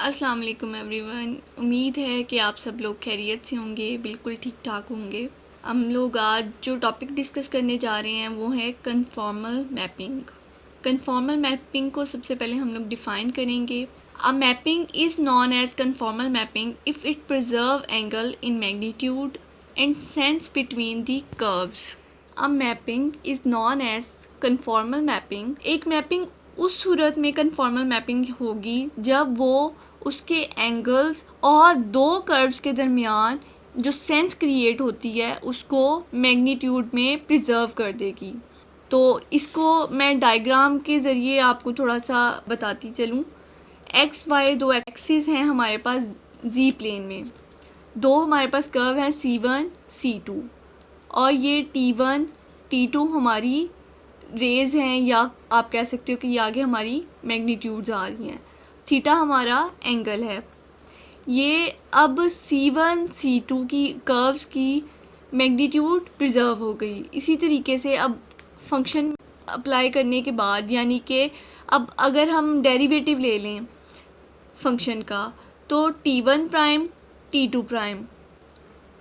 अस्सलाम वालेकुम एवरीवन। उम्मीद है कि आप सब लोग खैरियत से होंगे, बिल्कुल ठीक ठाक होंगे। हम लोग आज जो टॉपिक डिस्कस करने जा रहे हैं वो है कन्फॉर्मल मैपिंग। कन्फॉर्मल मैपिंग को सबसे पहले हम लोग डिफ़ाइन करेंगे। A mapping is known as conformal mapping if it preserve angle in magnitude and sense between the curves. A mapping is known as conformal mapping. एक मैपिंग उस सूरत में कन्फॉर्मल मैपिंग होगी जब वो उसके एंगल्स और दो कर्व्स के दरमियान जो सेंस क्रिएट होती है उसको मैग्नीट्यूड में प्रिजर्व कर देगी। तो इसको मैं डायग्राम के ज़रिए आपको थोड़ा सा बताती चलूँ। एक्स वाई दो एक्सिस हैं हमारे पास जी प्लेन में। दो हमारे पास कर्व हैं C1 C2 और ये T1 T2 हमारी रेज हैं, या आप कह सकते हो कि ये आगे हमारी मैग्नीट्यूड्स आ रही हैं। थीटा हमारा एंगल है। ये अब C1 C2 की कर्व्स की मैग्नीट्यूड प्रिजर्व हो गई। इसी तरीके से अब फंक्शन अप्लाई करने के बाद, यानी कि अब अगर हम डेरिवेटिव ले लें फंक्शन का, तो T1 प्राइम T2 प्राइम,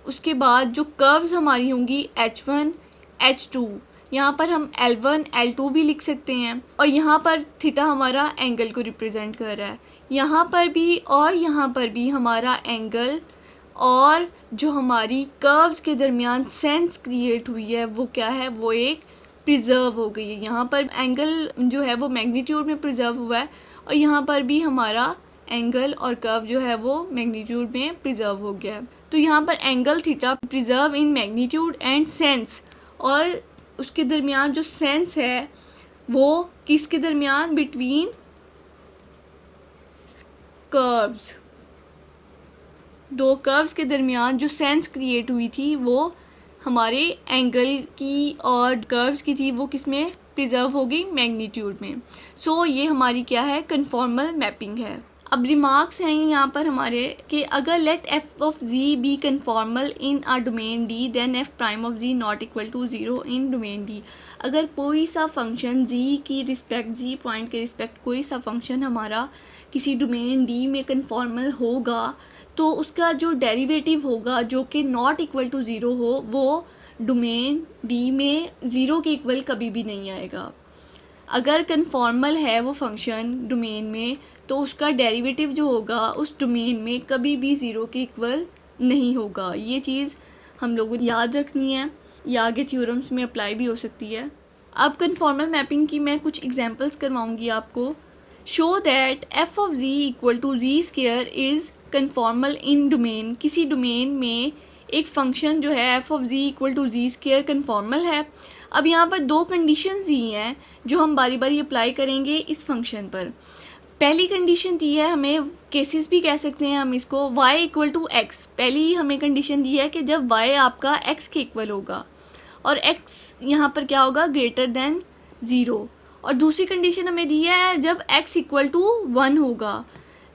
उसके बाद जो कर्व्स हमारी होंगी H1 H2, यहाँ पर हम L1 L2 भी लिख सकते हैं, और यहाँ पर थीटा हमारा एंगल को रिप्रेजेंट कर रहा है। यहाँ पर भी और यहाँ पर भी हमारा एंगल और जो हमारी कर्व्स के दरमियान सेंस क्रिएट हुई है वो क्या है, वो एक प्रिजर्व हो गई है। यहाँ पर एंगल जो है वो मैग्नीट्यूड में प्रिजर्व हुआ है और यहाँ पर भी हमारा एंगल और कर्व जो है वो मैग्नीट्यूड में प्रिजर्व हो गया है। तो यहाँ पर angle theta preserve in magnitude and sense, और उसके दरमियान जो सेंस है वो किसके दरमियान, बिटवीन कर्व्स। दो कर्व्स के दरमियान जो सेंस क्रिएट हुई थी वो हमारे एंगल की और कर्व्स की थी, वो किस में प्रिजर्व होगी, मैग्नीट्यूड में। सो ये हमारी क्या है, कन्फॉर्मल मैपिंग है। अब रिमार्क्स हैं यहाँ पर हमारे कि अगर let f of z be conformal in a domain D then f prime of z not equal to zero in domain D. अगर कोई सा फंक्शन जी की रिस्पेक्ट, जी पॉइंट के रिस्पेक्ट कोई सा फंक्शन हमारा किसी डोमेन डी में कन्फॉर्मल होगा तो उसका जो डेरिवेटिव होगा जो कि नॉट इक्वल टू ज़ीरो हो, वो डोमेन डी में ज़ीरो के इक्वल कभी भी नहीं आएगा। अगर कन्फॉर्मल है वो फंक्शन डोमेन में तो उसका डेरिवेटिव जो होगा उस डोमेन में कभी भी ज़ीरो के इक्वल नहीं होगा। ये चीज़ हम लोगों को याद रखनी है, ये आगे थ्योरम्स में अप्लाई भी हो सकती है। अब कन्फॉर्मल मैपिंग की मैं कुछ एग्जांपल्स करवाऊंगी आपको। Show that f of ji equal to ji square is conformal in domain. किसी डोमेन में एक फंक्शन जो है f of ji equal to ji square conformal है। अब यहाँ पर दो कंडीशंस दी हैं जो हम बारी बारी अप्लाई करेंगे इस फंक्शन पर। पहली कंडीशन दी है, हमें केसेस भी कह सकते हैं हम इसको, y इक्वल टू एक्स। पहली हमें कंडीशन दी है कि जब y आपका x के इक्वल होगा और x यहाँ पर क्या होगा, ग्रेटर देन ज़ीरो। और दूसरी कंडीशन हमें दी है जब x इक्वल टू 1 होगा,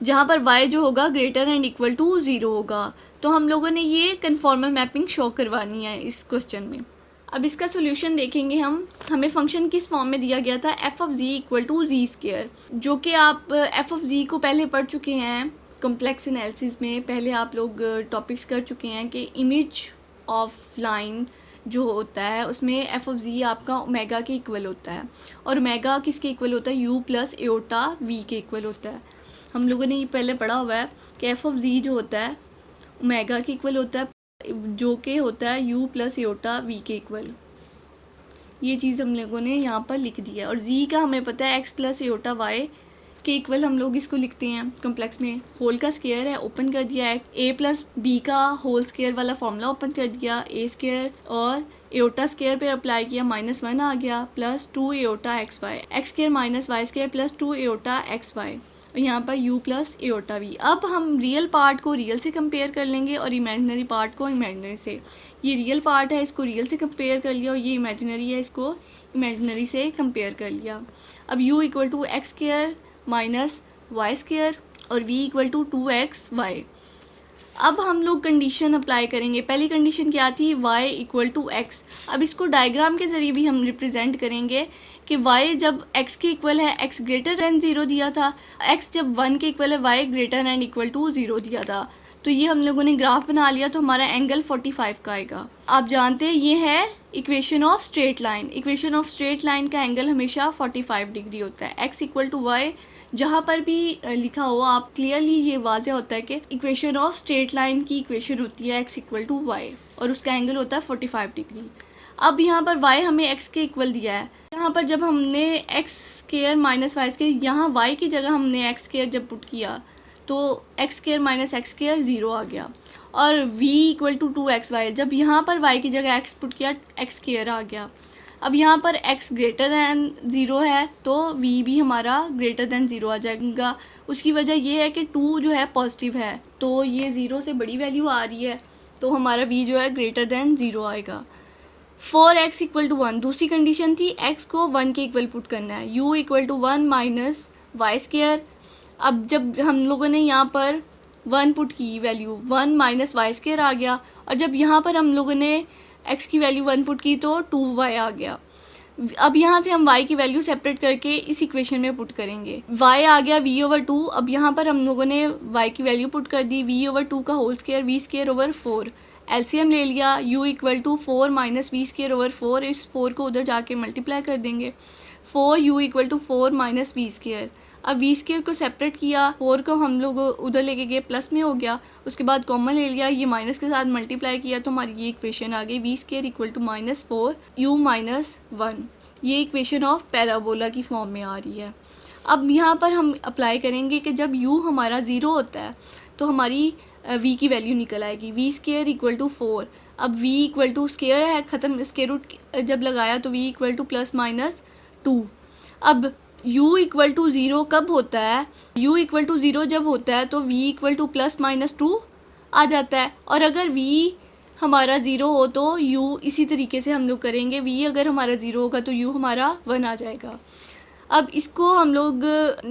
जहाँ पर y जो होगा greater and equal to zero होगा। तो हम लोगों ने ये कन्फॉर्मल मैपिंग शो करवानी है इस क्वेश्चन में। अब इसका सोल्यूशन देखेंगे हम। हमें फंक्शन किस फॉर्म में दिया गया था, f of ji equal to ji square, जो कि आप एफ ऑफ जी को पहले पढ़ चुके हैं कॉम्प्लेक्स एनालिसिस में। पहले आप लोग टॉपिक्स कर चुके हैं कि इमेज ऑफ लाइन जो होता है उसमें एफ ऑफ जी आपका ओमेगा के इक्वल होता है, और ओमेगा किसके इक्वल होता है, यू प्लस एओटा वी के इक्वल होता है। हम लोगों ने ये पहले पढ़ा हुआ है कि एफ ऑफ जी जो होता है ओमेगा के इक्वल होता है, जो कि होता है यू प्लस एओटा वी के इक्वल। ये चीज़ हम लोगों ने यहाँ पर लिख दी है। और जी का हमें पता है एक्स प्लस एओटा वाई के इक्वल हम लोग इसको लिखते हैं कॉम्प्लेक्स में। होल का स्क्वायर है, ओपन कर दिया है, ए प्लस बी का होल स्क्वायर वाला फॉर्मूला ओपन कर दिया, ए स्क्वायर और एओटा स्क्वायर पे अप्लाई किया, -1 आ गया, plus 2 iota x y, x square minus y square plus 2 iota x y, और यहाँ पर u प्लस एओटा वी। अब हम रियल पार्ट को रियल से कंपेयर कर लेंगे और इमेजिनरी पार्ट को इमेजिनरी से। ये रियल पार्ट है, इसको रियल से कंपेयर कर लिया, और ये इमेजिनरी है, इसको इमेजिनरी से कंपेयर कर लिया। अब u equal to x square minus y square और v equal to 2x y। अब हम लोग कंडीशन अप्लाई करेंगे। पहली कंडीशन क्या थी, y इक्वल टू एक्स। अब इसको डायग्राम के ज़रिए भी हम रिप्रेजेंट करेंगे कि y जब x के इक्वल है, x ग्रेटर दैन 0 दिया था, x जब 1 के इक्वल है, y greater and equal to 0 दिया था। तो ये हम लोगों ने ग्राफ बना लिया, तो हमारा एंगल 45 का आएगा। आप जानते हैं ये है equation of straight line. Equation of straight line का एंगल हमेशा 45 डिग्री होता है। x इक्वल टू वाई जहाँ पर भी लिखा हो आप क्लियरली ये वाज़े होता है कि इक्वेशन ऑफ स्ट्रेट लाइन की इक्वेशन होती है x इक्वल टू वाई और उसका एंगल होता है 45 डिग्री। अब यहाँ पर y हमें x के इक्वल दिया है। यहाँ पर जब हमने x square minus y square, यहाँ y की जगह हमने x स्क्वायर जब पुट किया तो x square minus x square 0 आ गया। और v इक्वल टू 2xy, जब यहाँ पर y की जगह x पुट किया x स्क्वायर आ गया। अब यहाँ पर x ग्रेटर दैन 0 है तो v भी हमारा ग्रेटर दैन 0 आ जाएगा। उसकी वजह ये है कि 2 जो है पॉजिटिव है, तो ये 0 से बड़ी वैल्यू आ रही है, तो हमारा v जो है ग्रेटर दैन 0 आएगा। 4x इक्वल टू 1 दूसरी कंडीशन थी, x को 1 के इक्वल पुट करना है। u equal to 1 minus y square. अब जब हम लोगों ने यहाँ पर 1 पुट की वैल्यू 1 माइनस वाई स्क्वायर आ गया, और जब यहाँ पर हम लोगों ने x की वैल्यू 1 पुट की तो 2y आ गया। अब यहाँ से हम y की वैल्यू सेपरेट करके इस इक्वेशन में पुट करेंगे। y आ गया v ओवर 2। अब यहाँ पर हम लोगों ने y की वैल्यू पुट कर दी, v ओवर 2 का whole square, v square over 4। LCM ले लिया, u equal to 4 minus v square over 4। इस 4 को उधर जाके मल्टीप्लाई कर देंगे। 4u equal to 4 minus v square. अब वी स्क्वायर को सेपरेट किया, 4 को हम लोग उधर लेके गए, प्लस में हो गया। उसके बाद कॉमन ले लिया, ये माइनस के साथ मल्टीप्लाई किया तो हमारी ये इक्वेशन आ गई, v square equal to minus 4u minus 1। ये इक्वेशन ऑफ पैराबोला की फॉर्म में आ रही है। अब यहाँ पर हम अप्लाई करेंगे कि जब u हमारा 0 होता है तो हमारी v की वैल्यू निकल आएगी, वी स्क्वायर इक्वल टू 4। अब v इक्वल टू स्क्वायर है, ख़त्म, स्क्वायर रूट जब लगाया तो v equal two plus minus 2। अब u इक्वल टू 0 कब होता है, u इक्वल टू 0 जब होता है तो v equal two plus minus 2 आ जाता है। और अगर v हमारा 0 हो तो u इसी तरीके से हम लोग करेंगे, v अगर हमारा 0 होगा तो u हमारा 1 आ जाएगा। अब इसको हम लोग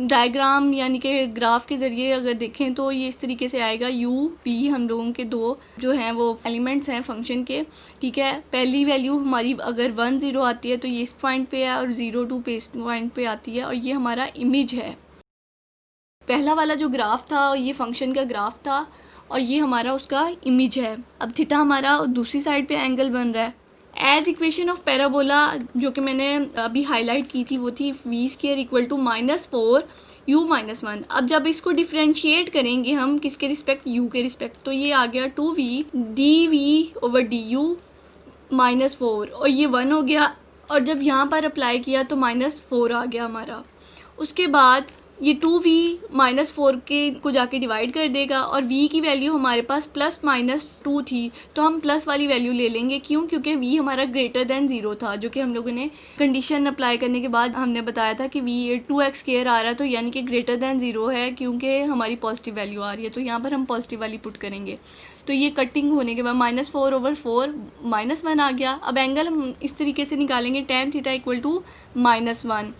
डायग्राम यानी कि ग्राफ के ज़रिए अगर देखें तो ये इस तरीके से आएगा, u v हम लोगों के दो जो हैं वो एलिमेंट्स हैं फंक्शन के, ठीक है। पहली वैल्यू हमारी अगर 1 0 आती है तो ये इस पॉइंट पे है, और 0 2 पे इस पॉइंट पे आती है, और ये हमारा इमेज है। पहला वाला जो ग्राफ था ये फंक्शन का ग्राफ था और ये हमारा उसका इमेज है। अब थीटा हमारा दूसरी साइड पे एंगल बन रहा है। एज इक्वेशन ऑफ पैराबोला जो कि मैंने अभी हाईलाइट की थी वो थी v square equal to minus 4u minus 1। अब जब इसको डिफ्रेंशिएट करेंगे हम किसके रिस्पेक्ट, u के रिस्पेक्ट, तो ये आ गया 2v dv over du minus 4, और ये 1 हो गया। और जब यहाँ पर अप्लाई किया तो माइनस 4 आ गया हमारा। उसके बाद ये 2v माइनस 4 के को जाके डिवाइड कर देगा, और v की वैल्यू हमारे पास प्लस माइनस 2 थी तो हम प्लस वाली वैल्यू ले लेंगे। क्यों? क्योंकि v हमारा ग्रेटर दैन 0 था, जो कि हम लोगों ने कंडीशन अप्लाई करने के बाद हमने बताया था कि v 2x स्क्वायर आ रहा है तो यानी कि ग्रेटर दैन 0 है, क्योंकि हमारी पॉजिटिव वैल्यू आ रही है, तो यहाँ पर हम पॉजिटिव वाली पुट करेंगे। तो ये कटिंग होने के बाद माइनस 4 ओवर 4 माइनस 1 आ गया। अब एंगल हम इस तरीके से निकालेंगे, tan theta equal to minus 1,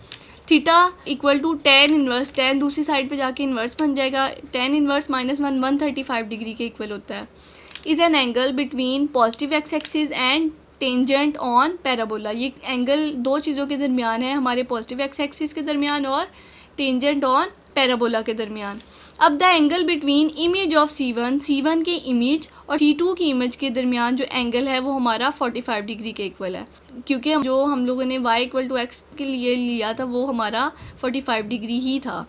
theta equal to tan inverse, tan दूसरी साइड पे जाके इन्वर्स बन जाएगा, टेन इन्वर्स माइनस 1 135 डिग्री के इक्वल होता है। Is an angle between positive x axis and tangent on parabola. ये एंगल दो चीज़ों के दरमियान है, हमारे पॉजिटिव एक्स एक्सिस के दरमियान और टेंजेंट ऑन पैराबोला के दरमियान। अब the angle between image of C1 के इमेज और C2 की इमेज के दरमियान जो एंगल है वो हमारा 45 डिग्री के इक्वल है, क्योंकि जो हम लोगों ने y इक्वल टू एक्स के लिए लिया था वो हमारा 45 डिग्री ही था।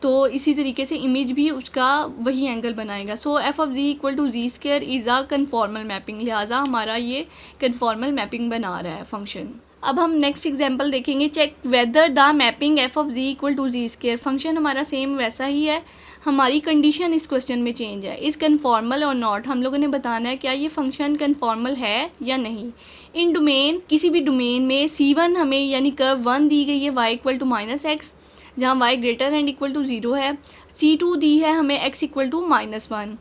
तो इसी तरीके से इमेज भी उसका वही एंगल बनाएगा। So F of ji equal to ji square is a conformal mapping, लिहाजा हमारा ये कन्फॉर्मल मैपिंग बना रहा है फंक्शन। अब हम नेक्स्ट एग्जांपल देखेंगे, check whether the mapping f of ji equal to ji square. Function हमारा सेम वैसा ही है, हमारी कंडीशन इस क्वेश्चन में चेंज है। इज़ कन्फॉर्मल और नॉट, हम लोगों ने बताना है क्या ये फंक्शन कन्फॉर्मल है या नहीं। इन डोमेन, किसी भी डोमेन में C1 हमें यानी कर्व 1 दी गई है y equal to minus x, जहाँ y greater and equal to 0 है। C2 दी है हमें x equal to minus 1,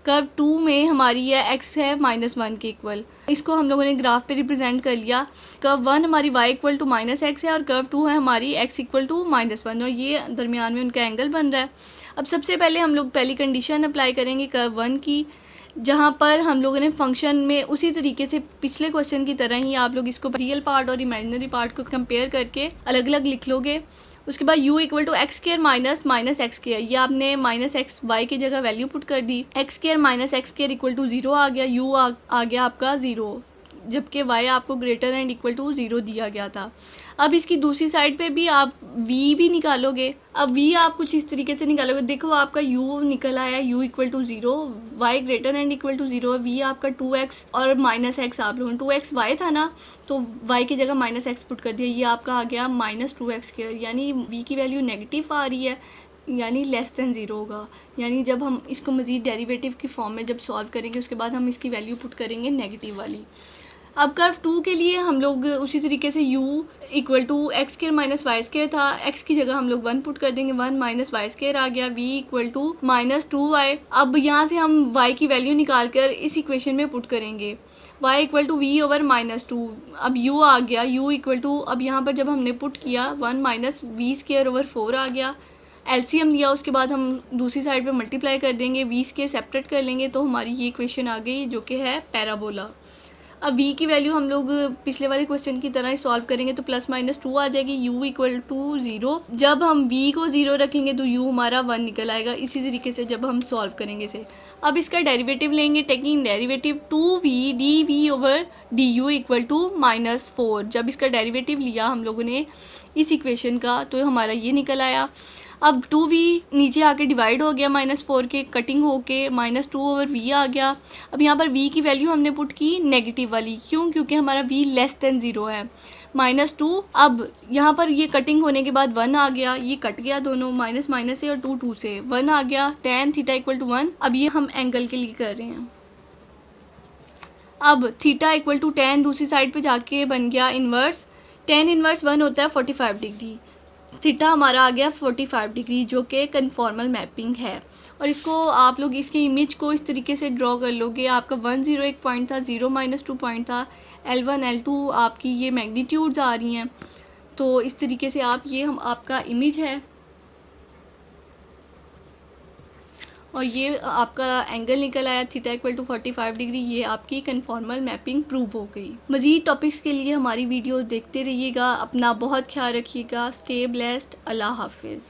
curve 2 में हमारी है x है माइनस 1 के इक्वल। इसको हम लोगों ने ग्राफ पे रिप्रेजेंट कर लिया। कर्व 1 हमारी y equal to minus x है और कर्व 2 है हमारी x इक्वल टू माइनस 1, और ये दरमियान में उनका एंगल बन रहा है। अब सबसे पहले हम लोग पहली कंडीशन अप्लाई करेंगे कर्व 1 की, जहाँ पर हम लोगों ने फंक्शन में उसी तरीके से पिछले क्वेश्चन की तरह ही आप लोग इसको रियल पार्ट और इमेजिनरी पार्ट को कंपेयर करके अलग अलग लिख लोगे। उसके बाद u equal to x square minus x square, ये आपने माइनस एक्स वाई की जगह वैल्यू पुट कर दी। X square minus x square equal to 0 आ गया, u आ गया आपका 0, जबकि y आपको ग्रेटर एंड इक्वल टू 0 दिया गया था। अब इसकी दूसरी साइड पे भी आप v भी निकालोगे। अब v आप कुछ इस तरीके से निकालोगे, देखो आपका u निकल आया u equal to 0, y greater and equal to 0, v आपका 2x और माइनस एक्स, आप लोगों ने 2x y था ना, तो y की जगह माइनस एक्स पुट कर दिया, ये आपका आ गया माइनस 2x स्क्वायर, यानी v की वैल्यू नेगेटिव आ रही है, यानी लेस दैन 0 होगा। यानी जब हम इसको मज़ीद डेरिवेटिव की फॉर्म में जब सॉल्व करेंगे उसके बाद हम इसकी वैल्यू पुट करेंगे नेगेटिव वाली। अब कर्व 2 के लिए हम लोग उसी तरीके से u equal to x square minus y square था, x की जगह हम लोग 1 पुट कर देंगे, 1 माइनस वाई स्क्र आ गया, v equal to minus 2y। अब यहाँ से हम y की वैल्यू निकाल कर इस इक्वेशन में पुट करेंगे, y equal to v over minus 2। अब u आ गया, u इक्वल टू, अब यहाँ पर जब हमने पुट किया 1 माइनस वी स्क्र ओवर 4 आ गया, एलसीएम लिया, उसके बाद हम दूसरी साइड पे मल्टीप्लाई कर देंगे, वी स्क्र सेपरेट कर लेंगे, तो हमारी ये इक्वेशन आ गई जो कि है पैराबोला। अब v की वैल्यू हम लोग पिछले वाले क्वेश्चन की तरह ही सॉल्व करेंगे, तो प्लस माइनस 2 आ जाएगी, u इक्वल टू 0। जब हम v को 0 रखेंगे तो u हमारा 1 निकल आएगा। इसी तरीके से जब हम सॉल्व करेंगे इसे, अब इसका डेरिवेटिव लेंगे, taking derivative 2v dv over du equal to minus 4। जब इसका डेरिवेटिव लिया हम लोगों ने इस इक्वेशन का, तो हमारा ये निकल आया। अब 2v नीचे आके डिवाइड हो गया माइनस 4 के, कटिंग होके माइनस 2 ओवर v आ गया। अब यहाँ पर v की वैल्यू हमने पुट की नेगेटिव वाली, क्यों? क्योंकि हमारा v लेस दैन 0 है, माइनस 2। अब यहाँ पर ये कटिंग होने के बाद 1 आ गया, ये कट गया दोनों, माइनस माइनस से और 2 2 से 1 आ गया, tan थीटा इक्वल टू 1। अब ये हम एंगल के लिए कर रहे हैं। अब थीटा इक्वल टू tan दूसरी साइड पे जाके बन गया इन्वर्स, tan इन्वर्स 1 होता है 45 डिग्री, थीटा हमारा आ गया 45 डिग्री, जो कि कन्फॉर्मल मैपिंग है। और इसको आप लोग इसकी इमेज को इस तरीके से ड्रॉ कर लोगे, आपका 1 0 एक पॉइंट था, 0 माइनस 2 पॉइंट था, L1 L2 आपकी ये मैग्नीट्यूड्स आ रही हैं, तो इस तरीके से आप ये हम आपका इमेज है और ये आपका एंगल निकल आया थीटा इक्वल टू 45 डिग्री। ये आपकी कन्फॉर्मल मैपिंग प्रूव हो गई। मज़ीद टॉपिक्स के लिए हमारी वीडियोस देखते रहिएगा, अपना बहुत ख्याल रखिएगा। स्टे ब्लेस्ड, अल्लाह हाफिज़।